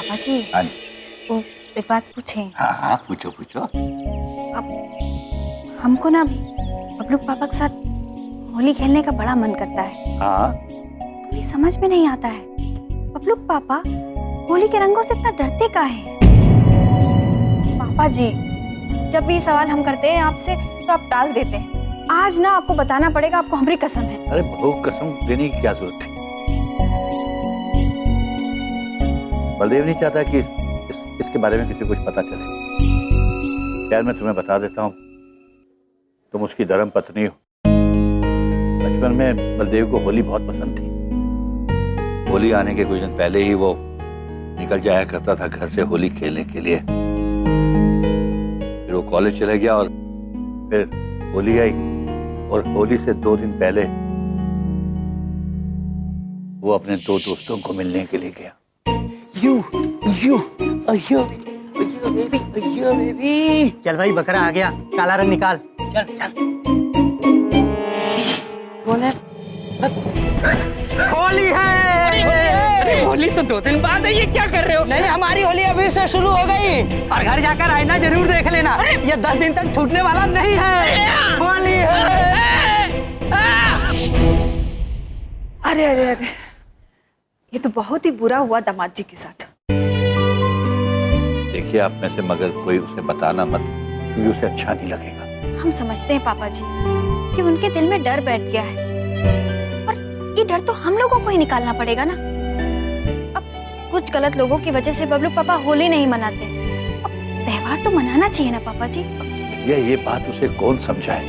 पापा जी, हाँ वो एक बात पूछें। हाँ हाँ, पूछो पूछो। अब हमको ना बबलू पापा के साथ होली खेलने का बड़ा मन करता है। हाँ, मुझे समझ में नहीं आता है, बबलू पापा होली के रंगों से इतना डरते का है? पापा जी, जब भी सवाल हम करते हैं आपसे तो आप टाल देते हैं। आज ना आपको बताना पड़ेगा, आपको हमारी कसम है। अरे बहू, कसम देने की क्या जरूरत है? बलदेव नहीं चाहता कि इसके बारे में किसी को कुछ पता चले। यार मैं तुम्हें बता देता हूँ, तुम उसकी धर्म पत्नी हो। बचपन में बलदेव को होली बहुत पसंद थी। होली आने के कुछ दिन पहले ही वो निकल जाया करता था घर से होली खेलने के लिए। फिर वो कॉलेज चले गया और फिर होली आई, और होली से 2 दिन पहले वो अपने 2 दोस्तों को मिलने के लिए गया। अयो बेबी, चल भाई बकरा आ गया, काला रंग निकाल। चल चल। कौन है? होली है। अरे होली तो 2 दिन बाद है, ये क्या कर रहे हो? नहीं, हमारी होली अभी से शुरू हो गई। और घर जाकर आईना जरूर देख लेना, ये 10 दिन तक छूटने वाला नहीं है। होली है। अरे अरे अरे, ये तो बहुत ही बुरा हुआ दामाद जी के साथ। देखिए, आप में से मगर कोई उसे बताना मत, क्योंकि उसे अच्छा नहीं लगेगा। हम समझते हैं पापा जी कि उनके दिल में डर बैठ गया है, और ये डर तो हम लोगों को ही निकालना पड़ेगा ना। अब कुछ गलत लोगों की वजह से बबलू पापा होली नहीं मनाते, अब त्योहार तो मनाना चाहिए ना पापा जी। ये बात उसे कौन समझाए?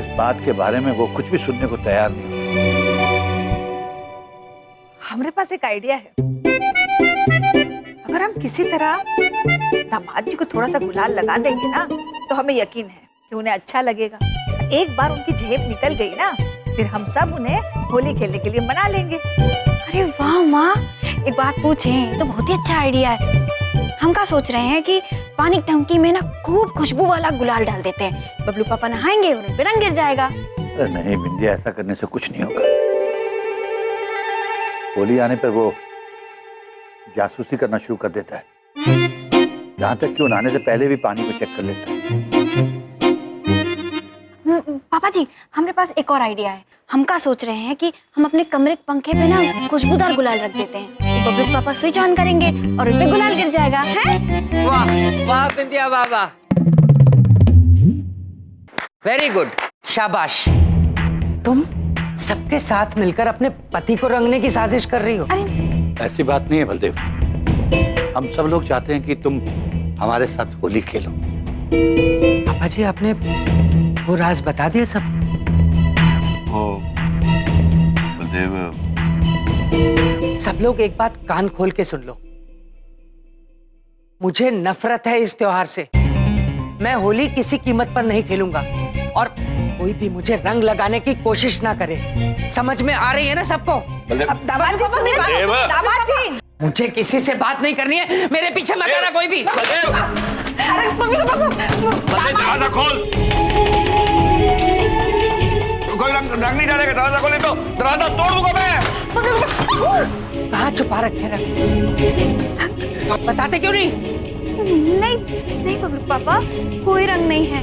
इस बात के बारे में वो कुछ भी सुनने को तैयार नहीं होता। हमारे पास एक आइडिया है। अगर हम किसी तरह दामाद जी को थोड़ा सा गुलाल लगा देंगे ना, तो हमें यकीन है कि उन्हें अच्छा लगेगा। एक बार उनकी झेप निकल गई ना, फिर हम सब उन्हें होली खेलने के लिए मना लेंगे। अरे वाह माँ, एक बात पूछें तो बहुत ही अच्छा आइडिया है। हम क्या सोच रहे हैं कि पानी की टंकी में ना खूब खुशबू वाला गुलाल डाल देते हैं, बबलू पापा नहाएंगे, उन्हें पे रंग गिर जाएगा। अरे नहीं बिंदिया, ऐसा करने से कुछ नहीं होगा। होली आने पर वो जासूसी करना शुरू कर देता है, यहाँ तक कि वो नहाने से पहले भी पानी को चेक कर लेता है। पापा जी, हमारे पास एक और आइडिया है। हम क्या सोच रहे हैं कि हम अपने कमरे के पंखे पे ना खुशबूदार गुलाल रख देते हैं, तो बबलू पापा स्विच ऑन करेंगे और उन पे गुलाल गिर जाएगा। हैं? वाह वाह बिंदिया, वाह वाह, वेरी गुड, शाबाश। तुम सबके साथ मिलकर अपने पति को रंगने की साजिश कर रही हो। अरे ऐसी बात नहीं है बलदेव, हम सब लोग चाहते हैं कि तुम हमारे साथ होली खेलो। पापा जी, आपने वो राज बता दिया सब? ओ बलदेव, सब लोग एक बात कान खोल के सुन लो, मुझे नफरत है इस त्योहार से। मैं होली किसी कीमत पर नहीं खेलूंगा, और कोई भी मुझे रंग लगाने की कोशिश ना करे। समझ में आ रही है ना सबको? दामाद जी सुनिए, दामाद जी, मुझे किसी से बात नहीं करनी है, मेरे पीछे मत आना कोई भी। अरे मम्मी को पापा, दरवाजा खोल। कोई रंग नहीं डालेगा, दरवाजा खोल, नहीं तो दरवाजा तोड़ दूंगा मैं। कहाँ छुपा रखे रंग? बताते क्यों नहीं? नहीं नहीं बबलू पापा, कोई रंग नहीं है।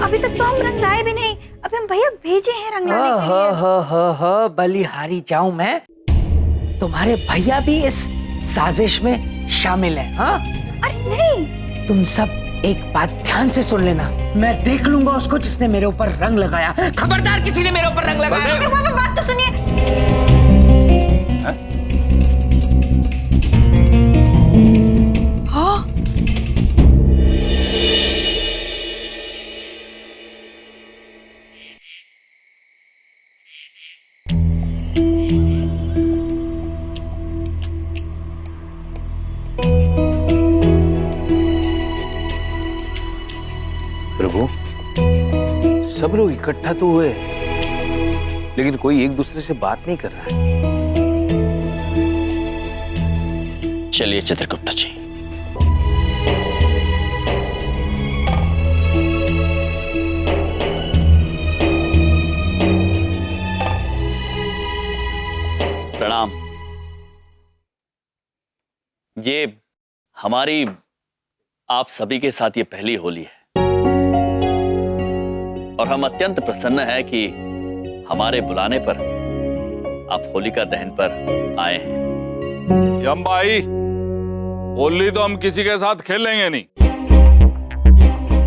अभी तक तो हम रंग लाए भी नहीं, अभी हम भैया भेजे हैं रंग लाने के लिए। हो बलिहारी जाऊं मैं? तुम्हारे भैया भी इस साजिश में शामिल हैं? हाँ? अरे नहीं, तुम सब एक बात ध्यान से सुन लेना, मैं देख लूंगा उसको जिसने मेरे ऊपर रंग लगाया। खबरदार किसी ने मेरे ऊपर रंग लगाया। अरे पापा बात तो सुनिए। हाँ, प्रभु, सब लोग इकट्ठा तो हुए, लेकिन कोई एक दूसरे से बात नहीं कर रहा है। चलिए चित्रगुप्त जी, प्रणाम। ये हमारी आप सभी के साथ ये पहली होली है और हम अत्यंत प्रसन्न हैं कि हमारे बुलाने पर आप होलिका दहन पर आए हैं। यम भाई, होली तो हम किसी के साथ खेलेंगे नहीं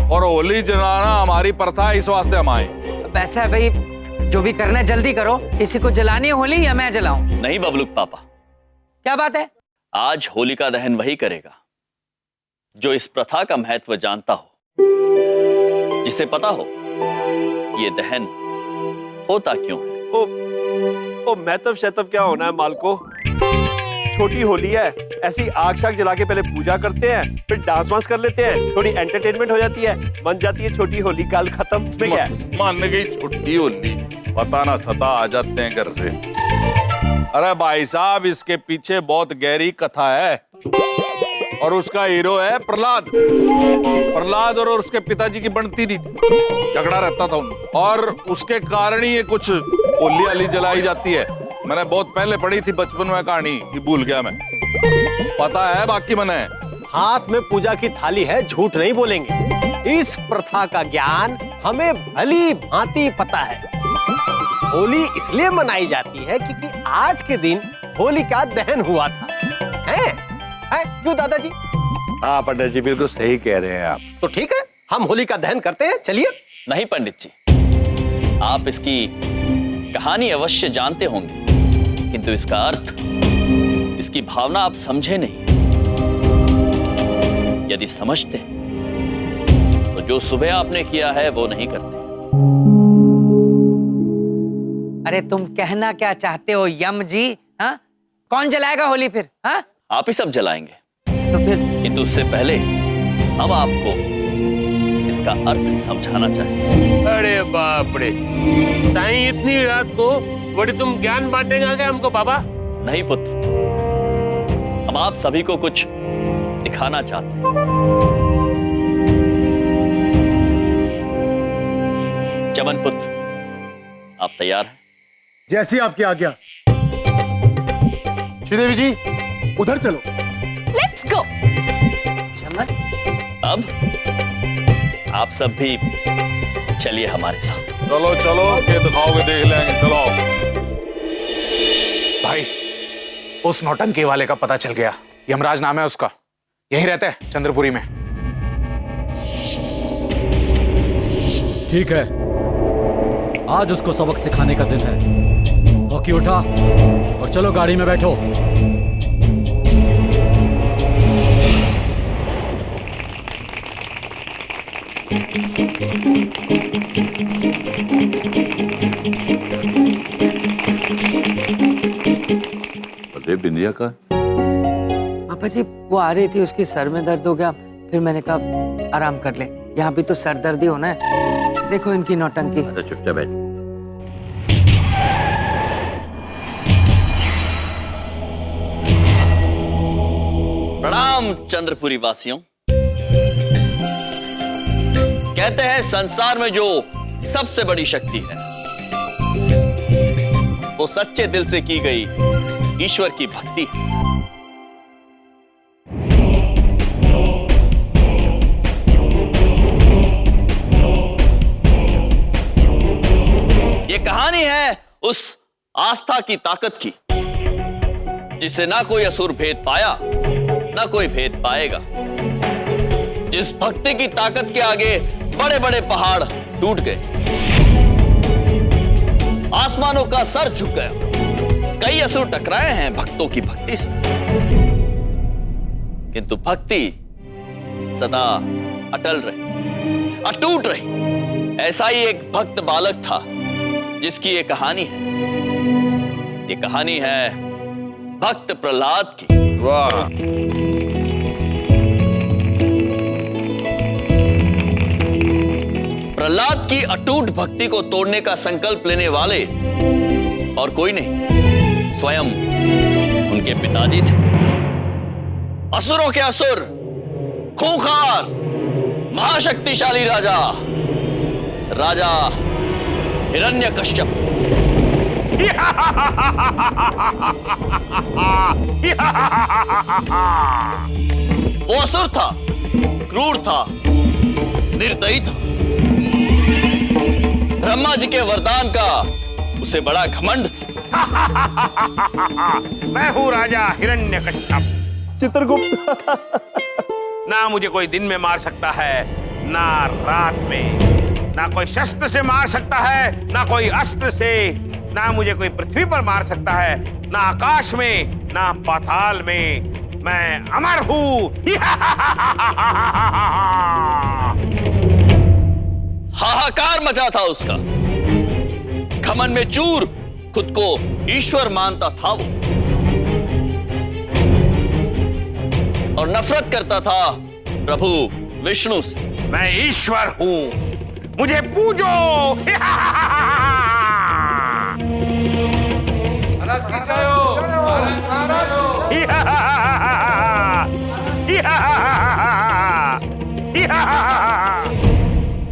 और होली जलाना हमारी प्रथा है, इस वास्ते हम आए। वैसा है भाई, जो भी करना है जल्दी करो। किसी को जलानी है होली या मैं जलाऊं? नहीं बबलूक पापा, क्या बात है? आज होलिका दहन वही करेगा जो इस प्रथा का महत्व जानता हो, जिसे पता हो ये दहन होता क्यों है। ओ महतब शतब क्या होना है मालको, छोटी होली है, ऐसी आग शाग जला के पहले पूजा करते हैं, फिर डांस वांस कर लेते हैं, थोड़ी एंटरटेनमेंट हो जाती है, बन जाती है छोटी होली, काल खत्म। इसमें क्या है? मान गई छोटी होली, पता ना सता आ जाते हैं घर से। अरे भाई साहब, इसके पीछे बहुत गहरी कथा है और उसका हीरो है प्रहलाद। प्रहलाद और उसके पिताजी की बनती थी, झगड़ा रहता था उनमें और उसके कारण ही ये कुछ होली वाली जलाई जाती है। मैंने बहुत पहले पढ़ी थी बचपन में कहानी, ये भूल गया मैं, पता है बाकी मैंने। हाथ में पूजा की थाली है, झूठ नहीं बोलेंगे। इस प्रथा का ज्ञान हमें भली भांति पता है। होली इसलिए मनाई जाती है क्योंकि आज के दिन होली का दहन हुआ था, है क्यों दादाजी? हाँ पंडित जी, बिल्कुल सही कह रहे हैं आप। तो ठीक है, हम होली का दहन करते हैं, चलिए। नहीं पंडित जी, आप इसकी कहानी अवश्य जानते होंगे, किंतु इसका अर्थ, इसकी भावना आप समझे नहीं। यदि समझते तो जो सुबह आपने किया है वो नहीं करते। अरे तुम कहना क्या चाहते हो यम जी? हाँ, कौन जलाएगा होली फिर? हाँ, आप ही सब जलाएंगे, तो फिर किंतु उससे पहले हम आपको इसका अर्थ समझाना चाहेंगे। अरे बाप रे, साईं इतनी रात को बड़ी तुम ज्ञान बांटेगा क्या हमको बाबा? नहीं पुत्र, हम आप सभी को कुछ दिखाना चाहते हैं। चमन पुत्र, आप तैयार हैं? जैसी आपकी आज्ञा। श्रीदेवी जी, उधर चलो। Let's go. अब आप सब भी चलिए हमारे साथ। चलो चलो, के दिखाओगे देख लेंगे, चलो। भाई, उस नौटंकी वाले का पता चल गया। यमराज नाम है उसका, यहीं रहता है चंद्रपुरी में। ठीक है, आज उसको सबक सिखाने का दिन है। हॉकी उठा और चलो गाड़ी में बैठो। बलदेव, बिंदिया का? पापा जी, वो आ रही थी, उसकी सर में दर्द हो गया, फिर मैंने कहा आराम कर ले, यहाँ भी तो सर दर्द ही होना है। देखो इनकी नौटंकी। अच्छा चुपचाप बैठ। प्रणाम चंद्रपुरी वासियों। कहते हैं संसार में जो सबसे बड़ी शक्ति है वो सच्चे दिल से की गई ईश्वर की भक्ति है। ये कहानी है उस आस्था की ताकत की जिसे ना कोई असुर भेद पाया, ना कोई भेद पाएगा। जिस भक्ति की ताकत के आगे बड़े बड़े पहाड़ टूट गए, आसमानों का सर झुक गया। कई असुर टकराए हैं भक्तों की भक्ति से, किंतु भक्ति सदा अटल रही, अटूट रही। ऐसा ही एक भक्त बालक था जिसकी ये कहानी है। ये कहानी है भक्त प्रहलाद की। वाह, प्रहलाद की अटूट भक्ति को तोड़ने का संकल्प लेने वाले और कोई नहीं, स्वयं उनके पिताजी थे। असुरों के असुर, खूंखार, महाशक्तिशाली राजा हिरण्यकश्यप। वो असुर था, क्रूर था, निर्दयी था। ब्रह्मा जी के वरदान का उसे बड़ा घमंड था। मैं हूँ राजा हिरण्यकश्यप। चित्रगुप्त। ना मुझे कोई दिन में मार सकता है, ना रात में, ना कोई शस्त्र से मार सकता है, ना कोई अस्त्र से, ना मुझे कोई पृथ्वी पर मार सकता है, ना आकाश में, ना पाताल में। मैं अमर हूँ। हाहाकार मचा था उसका। घमंड में चूर, खुद को ईश्वर मानता था वो, और नफरत करता था प्रभु विष्णु से। मैं ईश्वर हूँ, मुझे पूजो।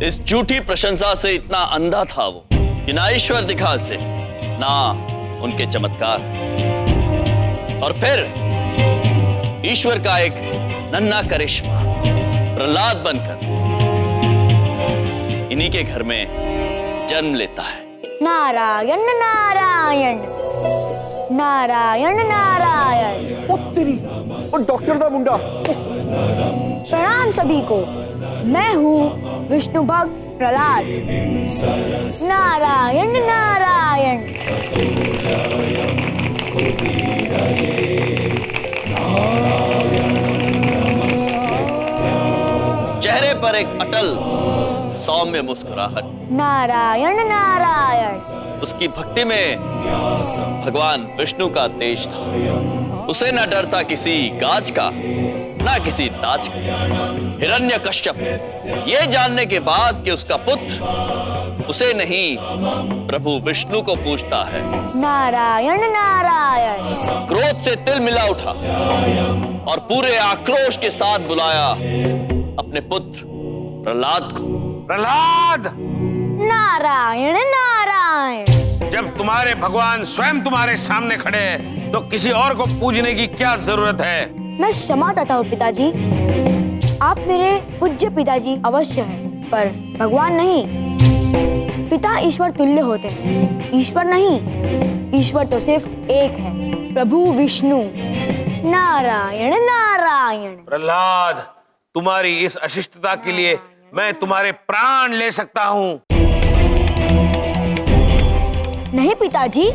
इस झूठी प्रशंसा से इतना अंधा था वो कि ना ईश्वर दिखा से, ना उनके चमत्कार। और फिर ईश्वर का एक नन्हा करिश्मा प्रहलाद बनकर इन्हीं के घर में जन्म लेता है। नारायण नारायण नारायण नारायण। और डॉक्टर दा मुंडा। प्रणाम सभी को, मैं हूँ विष्णु भक्त प्रहलाद। नारायण नारायण। चेहरे पर एक अटल सौम्य मुस्कुराहट। नारायण नारायण। उसकी भक्ति में भगवान विष्णु का तेज था। उसे न डर था किसी गाज का, ना किसी दाज का। हिरण्यकश्यप ये जानने के बाद कि उसका पुत्र उसे नहीं प्रभु विष्णु को पूजता है, नारायण नारायण। क्रोध से तिल मिला उठा और पूरे आक्रोश के साथ बुलाया अपने पुत्र प्रहलाद को। प्रहलाद, नारायण नारायण। जब तुम्हारे भगवान स्वयं तुम्हारे सामने खड़े हैं, तो किसी और को पूजने की क्या जरूरत है? मैं क्षमा चाहता हूँ पिताजी, आप मेरे पूज्य पिताजी अवश्य हैं, पर भगवान नहीं। पिता ईश्वर तुल्य होते हैं, ईश्वर नहीं। ईश्वर तो सिर्फ एक है, प्रभु विष्णु। नारायण नारायण। प्रहलाद, तुम्हारी इस अशिष्टता के लिए मैं तुम्हारे प्राण ले सकता हूँ। नहीं पिताजी,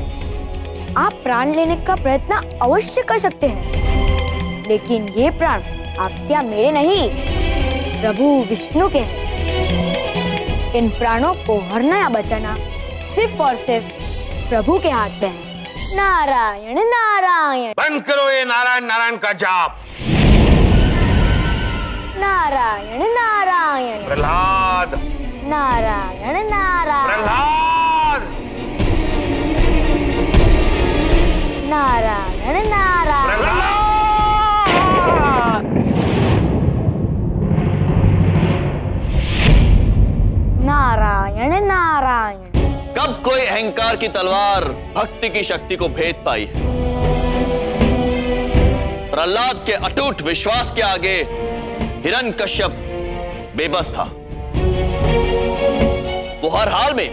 आप प्राण लेने का प्रयत्न अवश्य कर सकते हैं, लेकिन ये प्राण आपके या मेरे नहीं, प्रभु विष्णु के हैं। इन प्राणों को हरना या बचाना सिर्फ और सिर्फ प्रभु के हाथ में है। नारायण नारायण। बंद करो ये नारायण नारायण का जाप। नारायण नारायण। प्रहलाद, नारायण नारायण। प्रहलाद, नारायण नारायण। प्रहलाद। नारायण नारायण। कब कोई अहंकार की तलवार भक्ति की शक्ति को भेद पाई है? प्रहलाद के अटूट विश्वास के आगे हिरण्यकश्यप बेबस था। वो हर हाल में,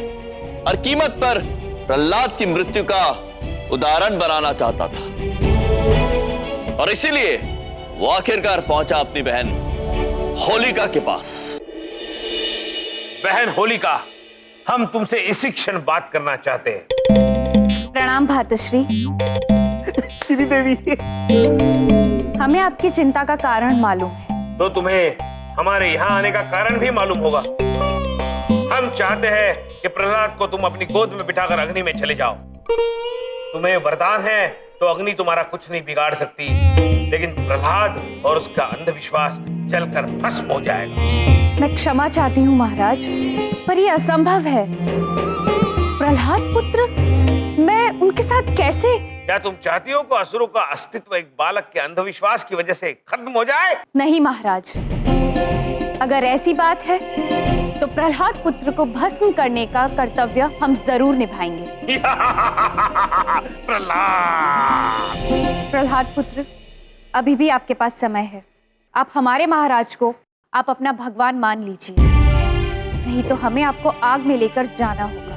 हर कीमत पर प्रहलाद की मृत्यु का उदाहरण बनाना चाहता था, और इसीलिए वो आखिरकार पहुंचा अपनी बहन होलिका के पास। बहन होलिका, हम तुमसे इसी क्षण बात करना चाहते हैं। प्रणाम भातश्री। श्रीदेवी, हमें आपकी चिंता का कारण मालूम है। तो तुम्हें हमारे यहाँ आने का कारण भी मालूम होगा। हम चाहते हैं कि प्रहलाद को तुम अपनी गोद में बिठाकर अग्नि में चले जाओ। तुम्हें वरदान है तो अग्नि तुम्हारा कुछ नहीं बिगाड़ सकती, लेकिन प्रहलाद और उसका अंधविश्वास जलकर भस्म हो जाएगा। मैं क्षमा चाहती हूँ महाराज, पर यह असंभव है। प्रहलाद पुत्र, मैं उनके साथ कैसे? क्या तुम चाहती हो कि असुरों का अस्तित्व एक बालक के अंधविश्वास की वजह से खत्म हो जाए? नहीं महाराज, अगर ऐसी बात है तो प्रहलाद पुत्र को भस्म करने का कर्तव्य हम जरूर निभाएंगे। प्रहलाद पुत्र, अभी भी आपके पास समय है। आप हमारे महाराज को आप अपना भगवान मान लीजिए, नहीं तो हमें आपको आग में लेकर जाना होगा।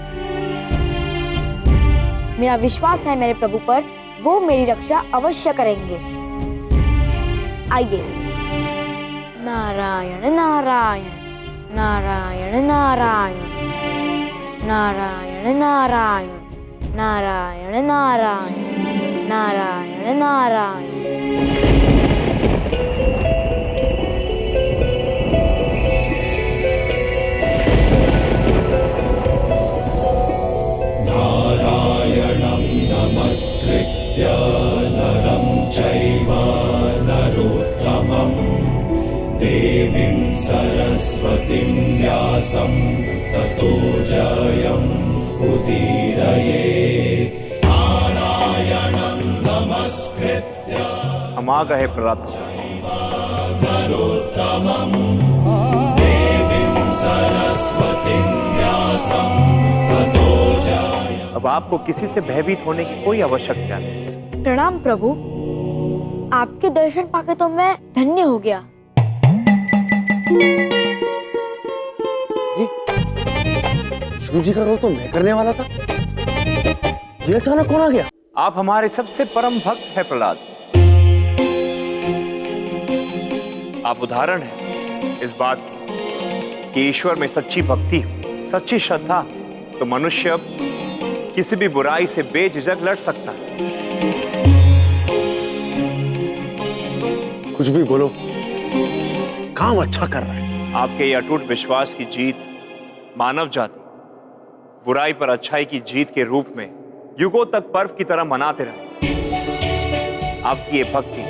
मेरा विश्वास है मेरे प्रभु पर, वो मेरी रक्षा अवश्य करेंगे। आइए। नारायण नारायण नारायण नारायण नारायण नारायण नारायण नारायण नारायण नारायण। नारायणं नमस्कृत्य नरं चैव नरोत्तमं देवीं सरस्वतीं व्यासं ततो जयम् उदीरये। नारायणं नमस्कृत्य। हम आ गए प्रहलाद। नरोत्तमं देवीं सरस्वतीं व्यासं ततो जयम्। अब आपको किसी से भयभीत होने की कोई आवश्यकता नहीं। प्रणाम प्रभु, आपके दर्शन पाके तो मैं धन्य हो गया। शिव जी का रोल तो मैं करने वाला था, ये अचानक कौन आ गया? आप हमारे सबसे परम भक्त हैं प्रहलाद। आप उदाहरण हैं इस बात की कि ईश्वर में सच्ची भक्ति हो, सच्ची श्रद्धा, तो मनुष्य किसी भी बुराई से बेझिझक लड़ सकता है। कुछ भी बोलो, काम अच्छा कर रहा है। आपके ये अटूट विश्वास की जीत मानव जाति बुराई पर अच्छाई की जीत के रूप में युगों तक पर्व की तरह मनाते रहे। आपकी ये भक्ति,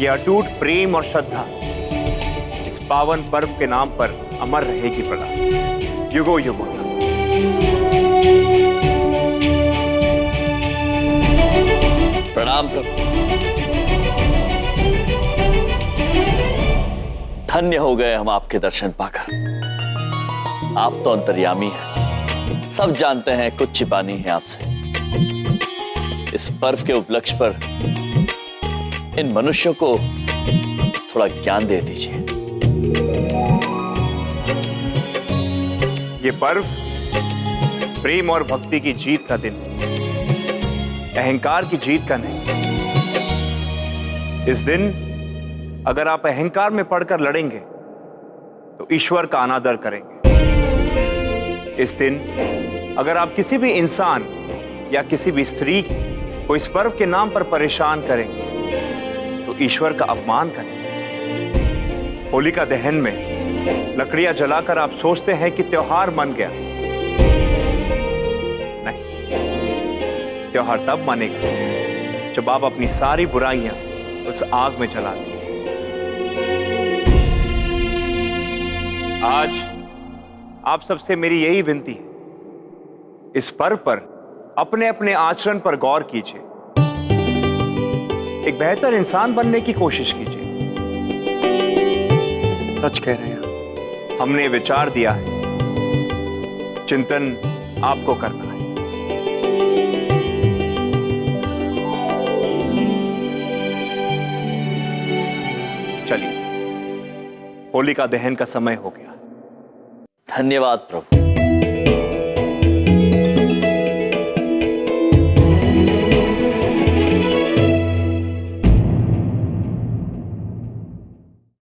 ये अटूट प्रेम और श्रद्धा इस पावन पर्व के नाम पर अमर रहेगी प्रहलाद, युगों युगों तक। प्रणाम प्रभु। धन्य हो गए हम आपके दर्शन पाकर। आप तो अंतर्यामी हैं, सब जानते हैं, कुछ छिपा नहीं है आपसे। इस पर्व के उपलक्ष्य पर इन मनुष्यों को थोड़ा ज्ञान दे दीजिए। ये पर्व प्रेम और भक्ति की जीत का दिन, अहंकार की जीत का नहीं। इस दिन अगर आप अहंकार में पड़कर लड़ेंगे तो ईश्वर का अनादर करेंगे। इस दिन अगर आप किसी भी इंसान या किसी भी स्त्री को इस पर्व के नाम पर परेशान करेंगे तो ईश्वर का अपमान करेंगे। होलिका दहन में लकड़ियां जलाकर आप सोचते हैं कि त्योहार मन गया। नहीं, त्योहार तब मानेगा जब आप अपनी सारी बुराइयां उस आग में जला दें। आज आप सबसे मेरी यही विनती है, इस पर्व पर अपने अपने आचरण पर गौर कीजिए, एक बेहतर इंसान बनने की कोशिश कीजिए। सच कह रहे हैं। हमने विचार दिया है, चिंतन आपको करना है। चलिए, होलिका दहन का समय हो गया। धन्यवाद प्रभु।